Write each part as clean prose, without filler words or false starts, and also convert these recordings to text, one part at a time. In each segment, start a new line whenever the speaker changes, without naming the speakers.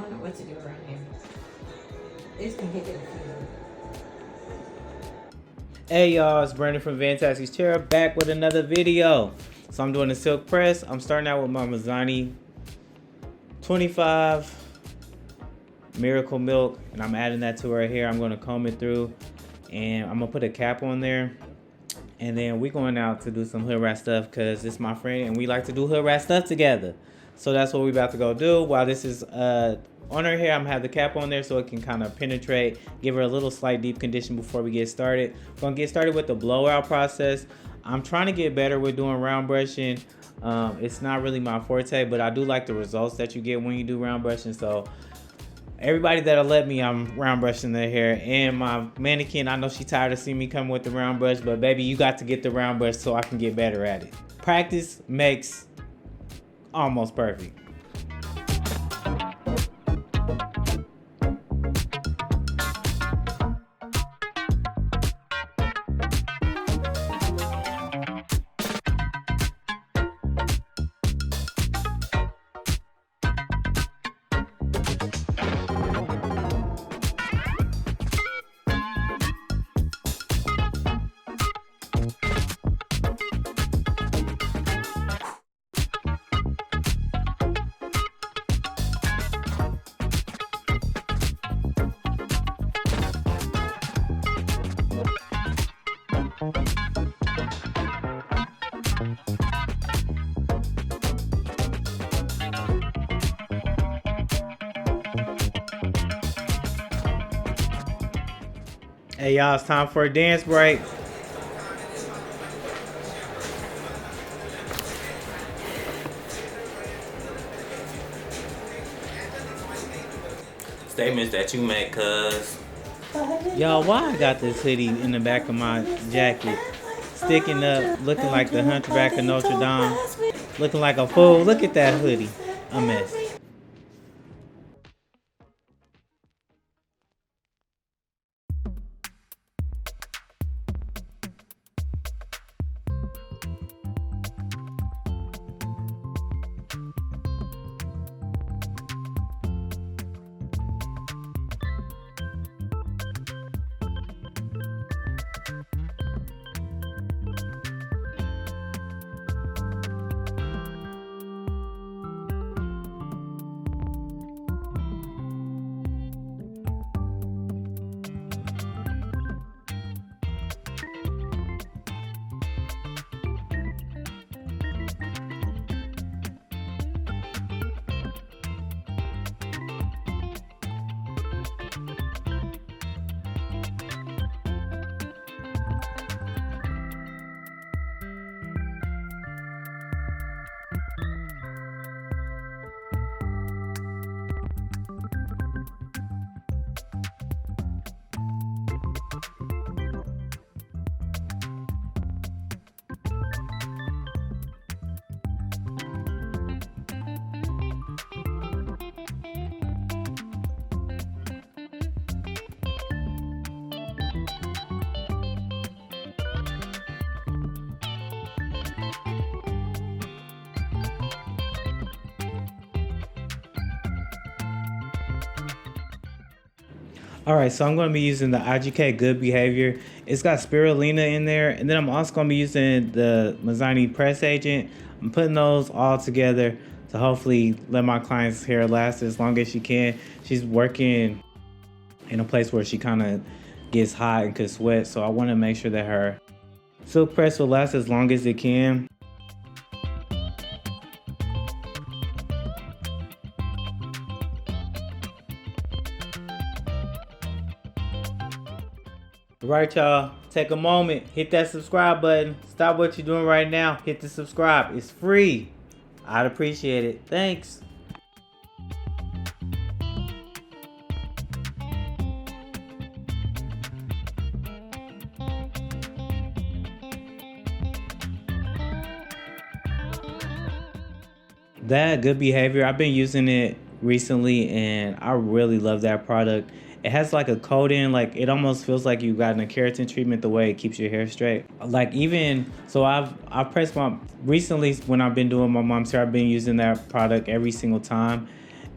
don't know what to do around here. It's been getting confusing.
Hey y'all, it's Brandon from Fantasy's Chair, back with another video. So I'm doing a silk press. I'm starting out with my Mizani 25 Miracle Milk, and I'm adding that to her hair. I'm going to comb it through, and I'm going to put a cap on there. And then we're going out to do some hood rat stuff because it's my friend, and we like to do hood rat stuff together. So that's what we're about to go do. While this is on her hair, I'm gonna have the cap on there so it can kind of penetrate, give her a little slight deep condition before we get started. We're gonna get started with the blowout process. I'm trying to get better with doing round brushing. It's not really my forte, but I do like the results that you get when you do round brushing. So everybody that'll let me, I'm round brushing their hair. And my mannequin, I know she's tired of seeing me come with the round brush, but baby, you got to get the round brush so I can get better at it. Practice makes almost perfect. Hey y'all, it's time for a dance break.
Statements that you make, cuz.
Y'all, why I got this hoodie in the back of my jacket, sticking up, looking like the Hunchback of Notre Dame, looking like a fool. Look at that hoodie, a mess. Alright, so I'm going to be using the IGK Good Behavior. It's got spirulina in there, and then I'm also going to be using the Mizani Press Agent. I'm putting those all together to hopefully let my client's hair last as long as she can. She's working in a place where she kind of gets hot and could sweat, so I want to make sure that her silk press will last as long as it can. Right, y'all, take a moment, hit that subscribe button. Stop what you're doing right now, hit the subscribe. It's free. I'd appreciate it. Thanks. That Good Behavior, I've been using it recently and I really love that product. It has like a coating, like it almost feels like you've gotten a keratin treatment the way it keeps your hair straight. Like even, so I've pressed my, recently when I've been doing my mom's hair, I've been using that product every single time.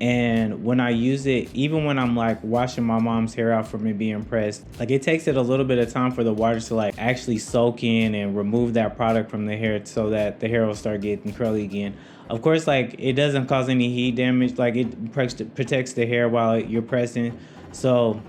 And when I use it, even when I'm like washing my mom's hair out from it being pressed, like it takes it a little bit of time for the water to like actually soak in and remove that product from the hair so that the hair will start getting curly again. Of course, like it doesn't cause any heat damage, like it protects the hair while you're pressing. So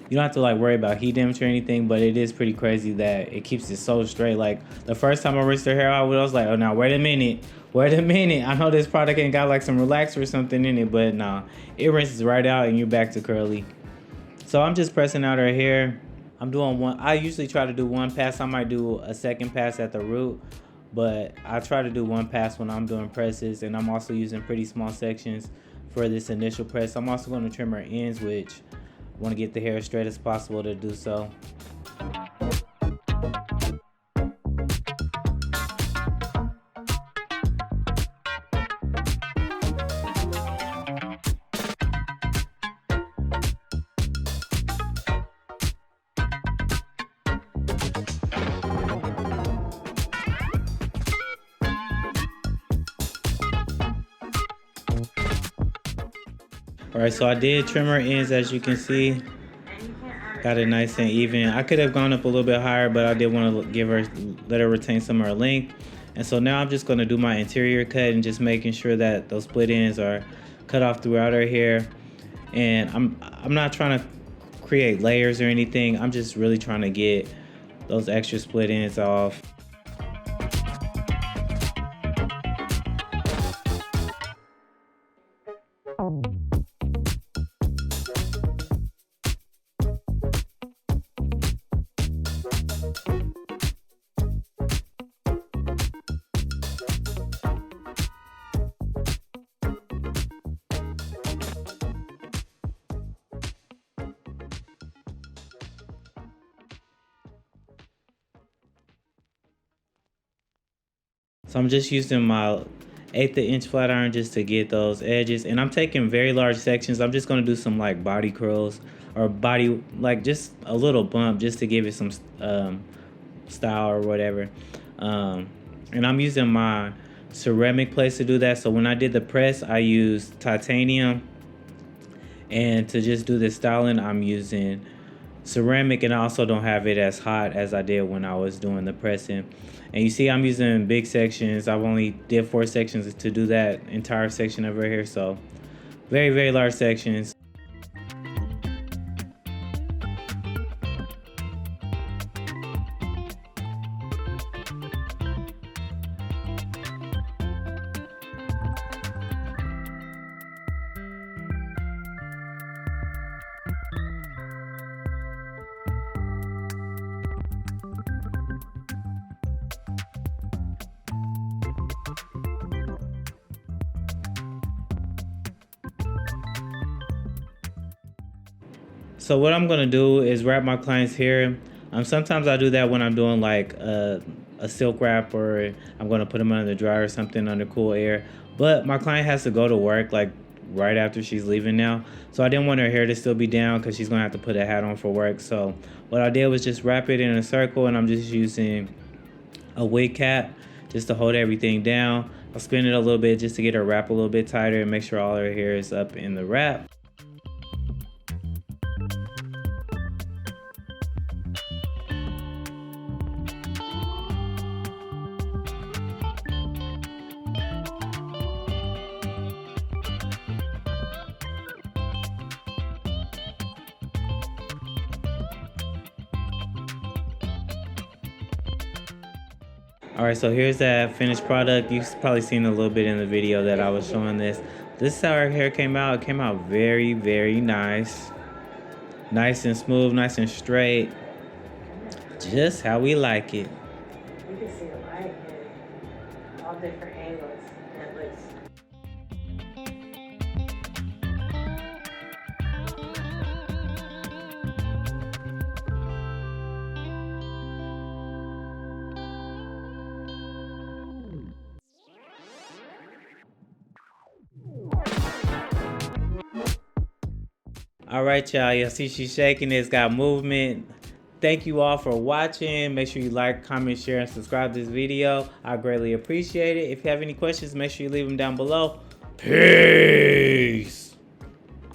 you don't have to like worry about heat damage or anything, but it is pretty crazy that it keeps it so straight. Like the first time I rinsed her hair out, I was like, oh, now wait a minute. I know this product ain't got like some relaxer or something in it, but nah, it rinses right out and you're back to curly. So I'm just pressing out her hair. I'm doing one. I usually try to do one pass. I might do a second pass at the root, but I try to do one pass when I'm doing presses, and I'm also using pretty small sections for this initial press. I'm also going to trim her ends, which I want to get the hair as straight as possible to do so. Alright, so I did trim her ends, as you can see. Got it nice and even. I could have gone up a little bit higher, but I did want to let her retain some of her length. And so now I'm just going to do my interior cut and just making sure that those split ends are cut off throughout her hair. And I'm not trying to create layers or anything. I'm just really trying to get those extra split ends off. So I'm just using my 1/8 inch flat iron just to get those edges, and I'm taking very large sections. I'm just gonna do some like body curls or body, like just a little bump just to give it some style or whatever. And I'm using my ceramic plates to do that. So when I did the press, I used titanium, and to just do this styling, I'm using ceramic, and I also don't have it as hot as I did when I was doing the pressing. And you see I'm using big sections. I've only did 4 sections to do that entire section over here, so very, very large sections. So what I'm gonna do is wrap my client's hair. Sometimes I do that when I'm doing like a silk wrap, or I'm gonna put them under the dryer or something under cool air. But my client has to go to work like right after she's leaving now. So I didn't want her hair to still be down because she's gonna have to put a hat on for work. So what I did was just wrap it in a circle, and I'm just using a wig cap just to hold everything down. I'll spin it a little bit just to get her wrap a little bit tighter and make sure all her hair is up in the wrap. Alright, so here's that finished product. You've probably seen a little bit in the video that I was showing this. This is how her hair came out. It came out very, very nice. Nice and smooth, nice and straight. Just how we like it.
You can see it right here. All different angles. And it looks.
All right, y'all. You see she's shaking. It's got movement. Thank you all for watching. Make sure you like, comment, share, and subscribe to this video. I greatly appreciate it. If you have any questions, make sure you leave them down below. Peace.